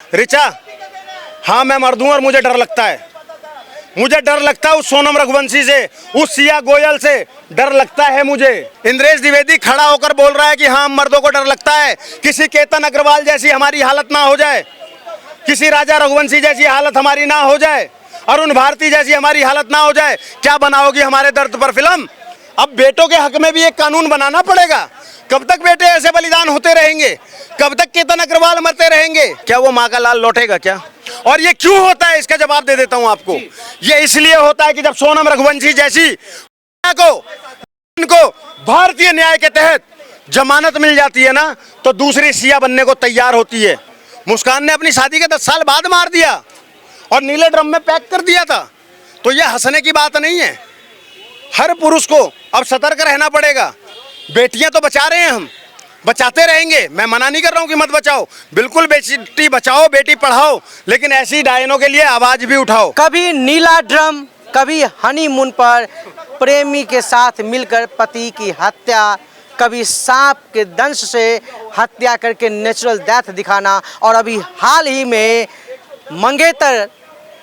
ऋचा, हाँ मैं मर दूं और मुझे डर लगता है। मुझे डर लगता है उस सोनम रघुवंशी से, उस सिया गोयल से डर लगता है मुझे। इंद्रेश द्विवेदी खड़ा होकर बोल रहा है कि हाँ मर्दों को डर लगता है, किसी केतन अग्रवाल जैसी हमारी हालत ना हो जाए, किसी राजा रघुवंशी जैसी हालत हमारी ना हो जाए, अरुण भारती जैसी हमारी हालत ना हो जाए। क्या बनाओगी हमारे दर्द पर फिल्म? अब बेटों के हक में भी एक कानून बनाना पड़ेगा। कब तक बेटे ऐसे बलिदान होते रहेंगे? कब तक केतन अग्रवाल मरते रहेंगे? क्या वो माँ का लाल लौटेगा क्या? और ये क्यों होता है, इसका जवाब दे देता हूं आपको। ये इसलिए होता है कि जब सोनम रघुवंशी जैसी को भारतीय न्याय के तहत जमानत मिल जाती है ना, तो दूसरी सिया बनने को तैयार होती है। मुस्कान ने अपनी शादी के 10 साल बाद मार दिया और नीले ड्रम में पैक कर दिया था, तो ये हंसने की बात नहीं है। हर पुरुष को अब सतर्क रहना पड़ेगा। बेटियां तो बचा रहे हैं, हम बचाते रहेंगे। मैं मना नहीं कर रहा हूं कि मत बचाओ, बिल्कुल बेटी बचाओ, बेटी पढ़ाओ, लेकिन ऐसी डायनों के लिए आवाज भी उठाओ। कभी नीला ड्रम, कभी हनीमून पर प्रेमी के साथ मिलकर पति की हत्या, कभी सांप के दंश से हत्या करके नेचुरल डेथ दिखाना, और अभी हाल ही में मंगेतर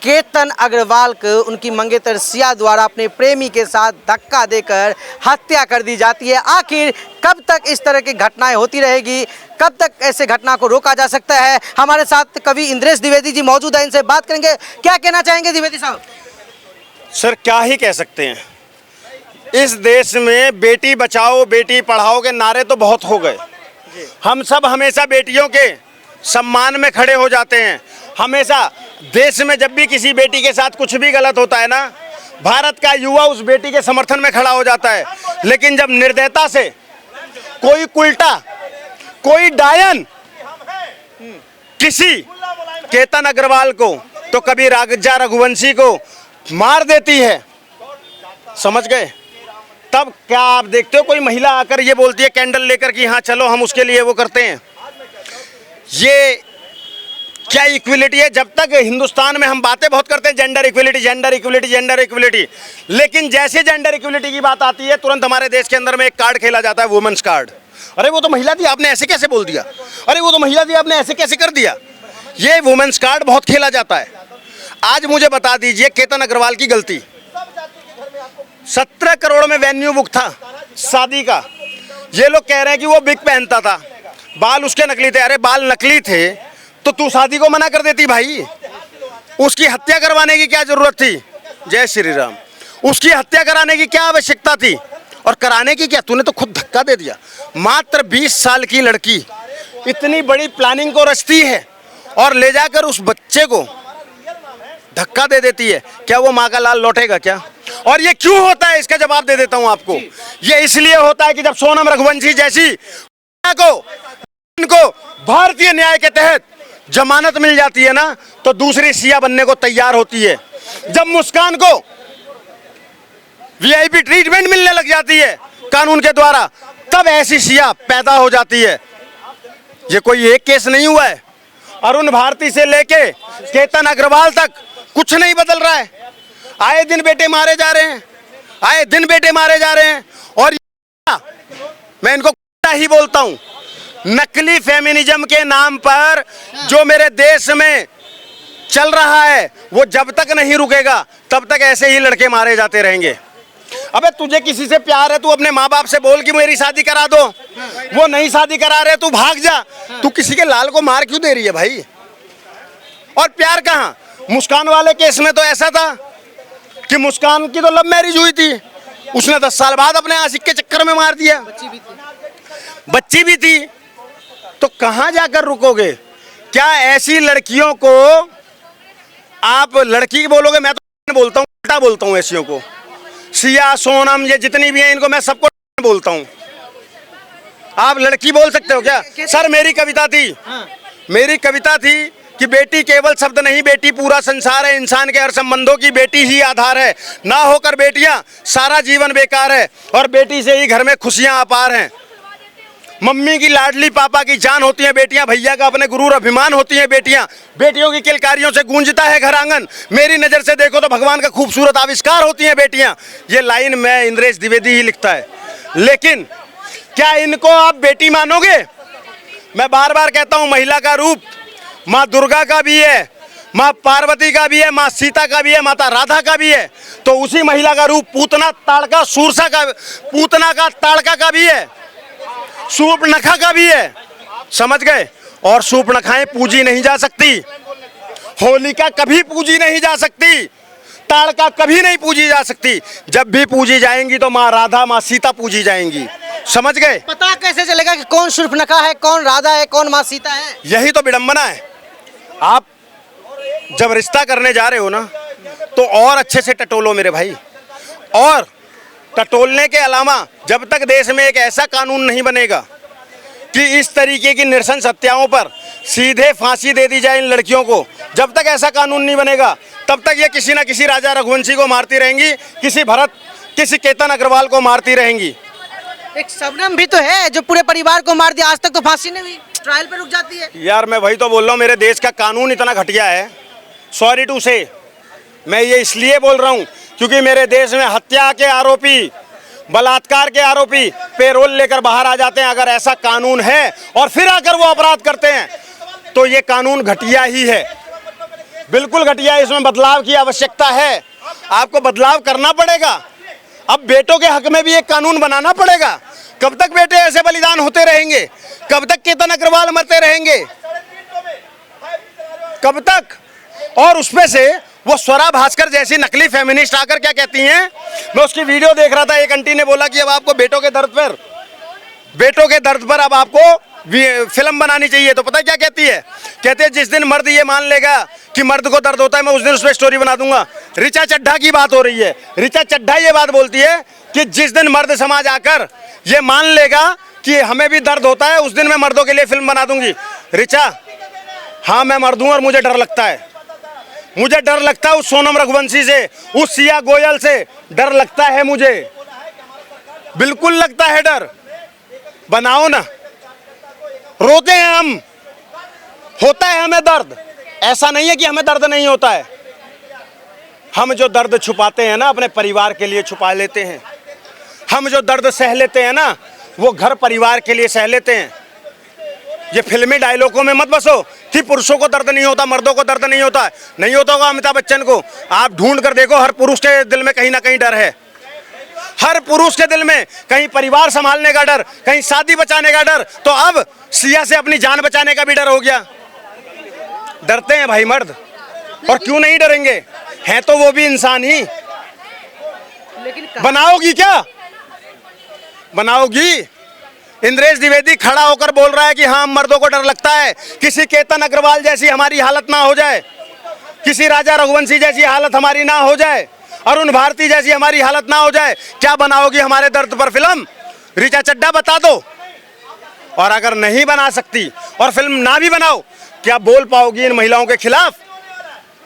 केतन अग्रवाल को उनकी मंगेतर सिया द्वारा अपने प्रेमी के साथ धक्का देकर हत्या कर दी जाती है। आखिर कब तक इस तरह की घटनाएं होती रहेगी? कब तक ऐसे घटना को रोका जा सकता है? हमारे साथ कवि इंद्रेश द्विवेदी जी मौजूद हैं, इनसे बात करेंगे। क्या कहना चाहेंगे द्विवेदी साहब? सर क्या ही कह सकते हैं, इस देश में बेटी बचाओ बेटी पढ़ाओ के नारे तो बहुत हो गए। हम सब हमेशा बेटियों के सम्मान में खड़े हो जाते हैं। हमेशा देश में जब भी किसी बेटी के साथ कुछ भी गलत होता है ना, भारत का युवा उस बेटी के समर्थन में खड़ा हो जाता है। लेकिन जब निर्दयता से कोई उल्टा, कोई डायन किसी केतन अग्रवाल को तो कभी राजा रघुवंशी को मार देती है, समझ गए? तब क्या आप देखते हो कोई महिला आकर ये बोलती है कैंडल लेकर कि हाँ चलो हम उसके लिए वो करते हैं? ये क्या इक्विलिटी है? जब तक हिंदुस्तान में हम बातें बहुत करते हैं gender equality, gender equality, gender equality, लेकिन जैसे जेंडर इक्विलिटी की बात आती है तुरंत हमारे देश के अंदर में एक कार्ड खेला जाता है, वुमेन्स कार्ड। अरे वो तो महिला थी, आपने ऐसे कैसे बोल दिया? अरे वो तो महिला थी, आपने ऐसे कैसे कर दिया? ये वुमेन्स कार्ड बहुत खेला जाता है। आज मुझे बता दीजिए, केतन अग्रवाल की गलती, 17 करोड़ में वेन्यू बुक था शादी का। ये लोग कह रहे हैं कि वो बिग पहनता था, बाल उसके नकली थे। अरे बाल नकली थे तो तू शादी को मना कर देती भाई? उसकी हत्या करवाने की क्या जरूरत थी? जय श्री राम। उसकी हत्या कराने की क्या आवश्यकता थी? और कराने की क्या, तूने तो खुद धक्का दे दिया। मात्र 20 साल की लड़की इतनी बड़ी प्लानिंग को रचती है और ले जाकर उस बच्चे को धक्का दे देती है। क्या वो माँ का लाल लौटेगा क्या? और ये क्यों होता है, इसका जवाब दे देता हूं आपको। ये इसलिए होता है कि जब सोनम रघुवंशी जैसी को भारतीय न्याय के तहत जमानत मिल जाती है ना, तो दूसरी सिया बनने को तैयार होती है। जब मुस्कान को वीआईपी ट्रीटमेंट मिलने लग जाती है कानून के द्वारा, तब ऐसी सिया पैदा हो जाती है। ये कोई एक केस नहीं हुआ है, अरुण भारती से लेके केतन अग्रवाल तक कुछ नहीं बदल रहा है। आए दिन बेटे मारे जा रहे हैं, आए दिन बेटे मारे जा रहे हैं। और मैं इनको ही बोलता हूं, नकली फेमिनिज्म के नाम पर जो मेरे देश में चल रहा है वो जब तक नहीं रुकेगा तब तक ऐसे ही लड़के मारे जाते रहेंगे। अबे तुझे किसी से प्यार है, तू अपने माँ बाप से बोल कि मेरी शादी करा दो। वो नहीं शादी करा रहे, तू भाग जा। तू किसी के लाल को मार क्यों दे रही है भाई? और प्यार कहाँ? मुस्कान वाले केस में तो ऐसा था कि मुस्कान की तो लव मैरिज हुई थी, उसने 10 साल बाद अपने आशिक के चक्कर में मार दिया। बच्ची भी थी। तो कहां जाकर रुकोगे? क्या ऐसी लड़कियों को आप लड़की बोलोगे? मैं तो बोलता हूं, उल्टा बोलता हूं ऐसियों को। सिया, सोनम, ये जितनी भी हैं इनको मैं सबको बोलता हूं। आप लड़की बोल सकते हो क्या? सर मेरी कविता थी, मेरी कविता थी कि बेटी केवल शब्द नहीं, बेटी पूरा संसार है। इंसान के हर संबंधों की बेटी ही आधार है। ना होकर बेटियां सारा जीवन बेकार है, और बेटी से ही घर में खुशियां अपार हैं। मम्मी की लाडली, पापा की जान होती हैं बेटियां, भैया का अपने गुरूर अभिमान होती हैं बेटियां। बेटियों की किलकारियों से गूंजता है घर आंगन। मेरी नज़र से देखो तो भगवान का खूबसूरत आविष्कार होती हैं बेटियां। ये लाइन मैं इंद्रेश द्विवेदी ही लिखता है। लेकिन क्या इनको आप बेटी मानोगे? मैं बार बार कहता हूं, महिला का रूप माँ दुर्गा का भी है, माँ पार्वती का भी है, माँ सीता का भी है, माता राधा का भी है, तो उसी महिला का रूप पूतना ताड़का सूरसा का, पूतना का ताड़का का भी है, शूर्पणखा का भी है, समझ गए। और शूर्पणखाएं पूजी नहीं जा सकती, होलिका कभी पूजी नहीं जा सकती, ताड़का कभी नहीं पूजी जा सकती। जब भी पूजी जाएंगी तो माँ राधा माँ सीता पूजी जाएंगी, समझ गए। पता कैसे चलेगा कि कौन शूर्पणखा है, कौन राधा है, कौन माँ सीता है? यही तो विडंबना है। आप जब रिश्ता करने जा रहे हो ना तो और अच्छे से टटोलो मेरे भाई। और टटोलने के अलावा जब तक देश में एक ऐसा कानून नहीं बनेगा कि इस तरीके की नृशंस हत्याओं पर सीधे फांसी दे दी जाए इन लड़कियों को, जब तक ऐसा कानून नहीं बनेगा तब तक ये किसी ना किसी राजा रघुवंशी को मारती रहेंगी, किसी भरत, किसी केतन अग्रवाल को मारती रहेंगी। एक शबनम भी तो है जो पूरे परिवार को मार दिया, आज तक तो फांसी नहीं हुई, ट्रायल पे रुक जाती है। यार मैं वही तो बोल रहा हूँ, मेरे देश का कानून इतना घटिया है, सॉरी टू से। मैं ये इसलिए बोल रहा हूँ क्योंकि मेरे देश में हत्या के आरोपी, बलात्कार के आरोपी पेरोल लेकर बाहर आ जाते हैं। अगर ऐसा कानून है और फिर आकर वो अपराध करते हैं तो ये कानून घटिया ही है, बिल्कुल घटिया है। इसमें बदलाव की आवश्यकता है, आपको बदलाव करना पड़ेगा। अब बेटों के हक में भी एक कानून बनाना पड़ेगा। कब तक बेटे ऐसे बलिदान होते रहेंगे? कब तक केतन अग्रवाल मरते रहेंगे? कब तक? और उसमें से वो स्वरा भास्कर जैसी नकली फेमिनिस्ट आकर क्या कहती हैं, मैं उसकी वीडियो देख रहा था, एक आंटी ने बोला कि अब आपको बेटों के दर्द पर अब आपको फिल्म बनानी चाहिए। तो पता है क्या कहती है? कहते हैं जिस दिन मर्द ये मान लेगा कि मर्द को दर्द होता है, मैं उस दिन उस पर स्टोरी बना दूंगा। ऋचा चड्ढा की बात हो रही है। ऋचा चड्ढा ये बात बोलती है कि जिस दिन मर्द समाज आकर ये मान लेगा कि हमें भी दर्द होता है, उस दिन मैं मर्दों के लिए फिल्म बना दूंगी। ऋचा, हाँ मैं मर्द हूं और मुझे डर लगता है, मुझे डर लगता है उस सोनम रघुवंशी से, उस सिया गोयल से डर लगता है, मुझे बिल्कुल लगता है डर। बनाओ ना, रोते हैं हम, होता है हमें दर्द, ऐसा नहीं है कि हमें दर्द नहीं होता है। हम जो दर्द छुपाते हैं ना अपने परिवार के लिए छुपा लेते हैं, हम जो दर्द सह लेते हैं ना वो घर परिवार के लिए सह लेते हैं। ये फिल्मी डायलॉगों में मत बसो कि पुरुषों को दर्द नहीं होता, मर्दों को दर्द नहीं होता। नहीं होता होगा अमिताभ बच्चन को, आप ढूंढ कर देखो, हर पुरुष के दिल में कहीं ना कहीं डर है। हर पुरुष के दिल में कहीं परिवार संभालने का डर, कहीं शादी बचाने का डर। तो अब सिया से अपनी जान बचाने का भी डर हो गया। डरते हैं भाई मर्द, और क्यों नहीं डरेंगे, हैं तो वो भी इंसान ही। लेकिन बनाओगी क्या? बनाओगी? इंद्रेश द्विवेदी खड़ा होकर बोल रहा है कि हाँ मर्दों को डर लगता है, किसी केतन अग्रवाल जैसी हमारी हालत ना हो जाए, किसी राजा रघुवंशी जैसी हालत हमारी ना हो जाए, अरुण भारती जैसी हमारी हालत ना हो जाए। क्या बनाओगी हमारे दर्द पर फिल्म? ऋचा चड्ढा बता दो। और अगर नहीं बना सकती और फिल्म ना भी बनाओ, क्या बोल पाओगी इन महिलाओं के खिलाफ?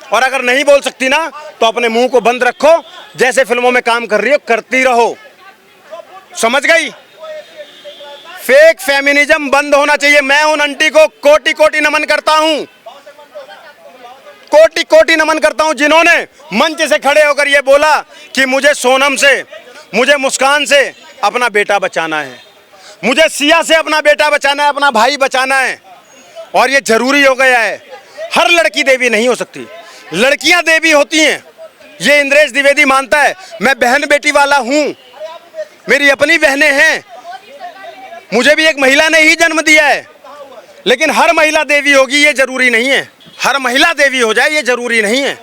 और अगर नहीं बोल सकती ना तो अपने मुंह को बंद रखो, जैसे फिल्मों में काम कर रही हो करती रहो, समझ गई? फेक फेमिनिज्म बंद होना चाहिए। मैं उन आंटी को कोटि कोटि नमन करता हूं, कोटि कोटि नमन करता हूं जिन्होंने मंच से खड़े होकर यह बोला कि मुझे सोनम से, मुझे मुस्कान से अपना बेटा बचाना है, मुझे सिया से अपना बेटा बचाना है, अपना भाई बचाना है। और ये जरूरी हो गया है। हर लड़की देवी नहीं हो सकती, लड़कियां देवी होती हैं, ये इंद्रेश द्विवेदी मानता है। मैं बहन बेटी वाला हूं, मेरी अपनी बहनें हैं, मुझे भी एक महिला ने ही जन्म दिया है। लेकिन हर महिला देवी होगी ये जरूरी नहीं है, हर महिला देवी हो जाए ये जरूरी नहीं है।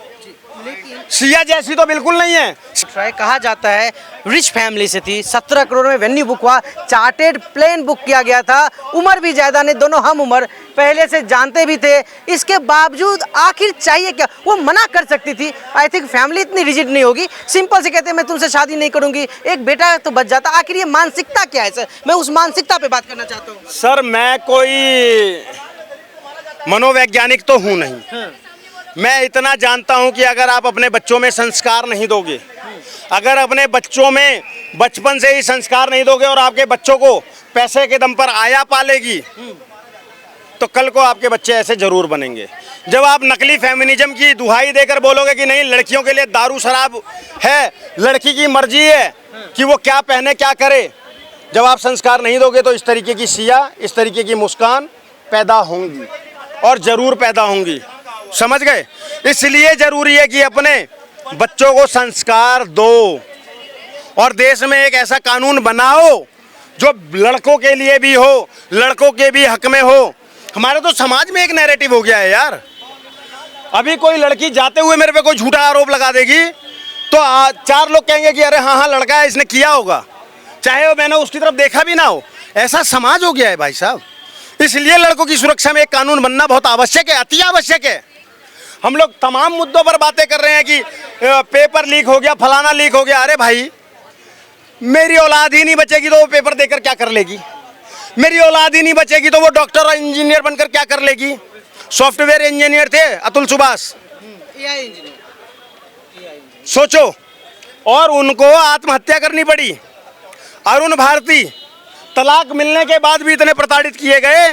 सिया जैसी तो बिल्कुल नहीं है। कहा जाता है रिच फैमिली से थी, 17 करोड़ में वेन्यू बुक हुआ, चार्टेड प्लेन बुक किया गया था, उम्र भी ज़्यादा नहीं, दोनों हम उम्र, पहले से जानते भी थे। इसके बावजूद आखिर चाहिए क्या? वो मना कर सकती थी। आई थिंक फैमिली इतनी रिजिड नहीं होगी, सिंपल से कहते हैं मैं तुमसे शादी नहीं करूंगी, एक बेटा तो बच जाता। आखिर ये मानसिकता क्या है सर? मैं उस मानसिकता पे बात करना चाहता हूँ। सर मैं कोई मनोवैज्ञानिक तो हूँ नहीं, मैं इतना जानता हूं कि अगर आप अपने बच्चों में संस्कार नहीं दोगे, अगर अपने बच्चों में बचपन से ही संस्कार नहीं दोगे और आपके बच्चों को पैसे के दम पर आया पालेगी, तो कल को आपके बच्चे ऐसे जरूर बनेंगे। जब आप नकली फेमिनिज्म की दुहाई देकर बोलोगे कि नहीं लड़कियों के लिए दारू शराब है, लड़की की मर्जी है कि वो क्या पहने क्या करे, जब आप संस्कार नहीं दोगे तो इस तरीके की सिया, इस तरीके की मुस्कान पैदा होंगी। और ज़रूर पैदा होंगी। समझ गए? इसलिए ज़रूरी है कि अपने बच्चों को संस्कार दो और देश में एक ऐसा कानून बनाओ जो लड़कों के लिए भी हो, लड़कों के भी हक में हो। हमारे तो समाज में एक नैरेटिव हो गया है यार। अभी कोई लड़की जाते हुए मेरे पे कोई झूठा आरोप लगा देगी तो 4 लोग कहेंगे कि अरे हाँ हाँ लड़का है, इसने किया होगा, चाहे वो मैंने उसकी तरफ देखा भी ना हो। ऐसा समाज हो गया है भाई साहब। इसलिए लड़कों की सुरक्षा में एक कानून बनना बहुत आवश्यक है, अति आवश्यक है। हम लोग तमाम मुद्दों पर बातें कर रहे हैं कि पेपर लीक हो गया, फलाना लीक हो गया। अरे भाई, मेरी औलाद ही नहीं बचेगी तो वो पेपर देकर क्या कर लेगी? मेरी औलाद ही नहीं बचेगी तो वो डॉक्टर और इंजीनियर बनकर क्या कर लेगी? सॉफ्टवेयर इंजीनियर थे अतुल सुभाष, AI इंजीनियर। सोचो, और उनको आत्महत्या करनी पड़ी। अरुण भारती तलाक मिलने के बाद भी इतने प्रताड़ित किए गए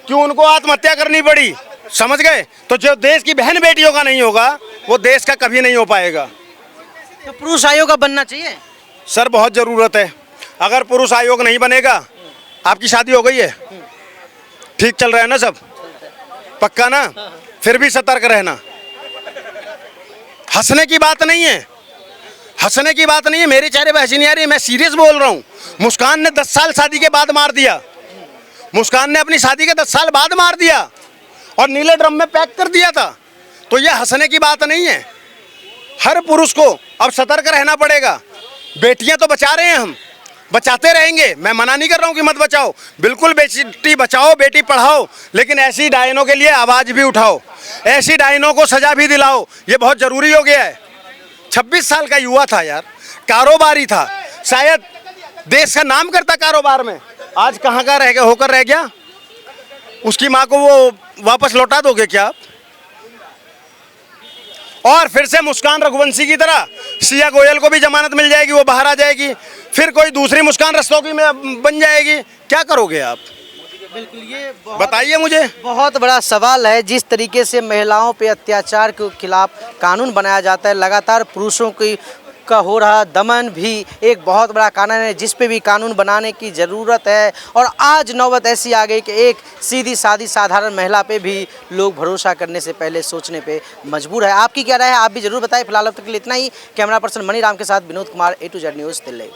कि उनको आत्महत्या करनी पड़ी। समझ गए? तो जो देश की बहन बेटियों का नहीं होगा वो देश का कभी नहीं हो पाएगा। तो पुरुष आयोग का बनना चाहिए सर, बहुत ज़रूरत है। अगर पुरुष आयोग नहीं बनेगा, आपकी शादी हो गई है, ठीक चल रहा है ना सब? पक्का ना? फिर भी सतर्क रहना। हंसने की बात नहीं है, हंसने की बात नहीं है। मेरे चेहरे पे हंसी नहीं आ रही, मैं सीरियस बोल रहा हूँ। मुस्कान ने 10 साल शादी के बाद मार दिया। मुस्कान ने अपनी शादी के 10 साल बाद मार दिया और नीले ड्रम में पैक कर दिया था। तो ये हंसने की बात नहीं है। हर पुरुष को अब सतर्क रहना पड़ेगा। बेटियां तो बचा रहे हैं, हम बचाते रहेंगे। मैं मना नहीं कर रहा हूँ कि मत बचाओ, बिल्कुल बेटी बचाओ, बेटी पढ़ाओ, लेकिन ऐसी डायनों के लिए आवाज़ भी उठाओ, ऐसी डायनों को सजा भी दिलाओ। ये बहुत ज़रूरी हो गया है। 26 साल का युवा था यार, कारोबारी था, शायद देश का नाम करता कारोबार में। आज कहाँ का होकर रह गया? उसकी माँ को वो वापस लौटा दोगे क्या आप? और फिर से मुस्कान रघुवंशी की तरह सिया गोयल को भी जमानत मिल जाएगी, वो बाहर आ जाएगी, फिर कोई दूसरी मुस्कान रस्तोगी में बन जाएगी। क्या करोगे आप? बिल्कुल, ये बताइए मुझे। बहुत बड़ा सवाल है। जिस तरीके से महिलाओं पे अत्याचार के खिलाफ कानून बनाया जाता है, लगातार पुरुषों की का हो रहा दमन भी एक बहुत बड़ा कारण है जिस पे भी कानून बनाने की ज़रूरत है। और आज नौबत ऐसी आ गई कि एक सीधी सादी साधारण महिला पे भी लोग भरोसा करने से पहले सोचने पे मजबूर है। आपकी क्या राय है? आप भी ज़रूर बताएं। फिलहाल अब तक के लिए इतना ही। कैमरा पर्सन मनीराम के साथ Vinod Kumar, A to Z news, Delhi.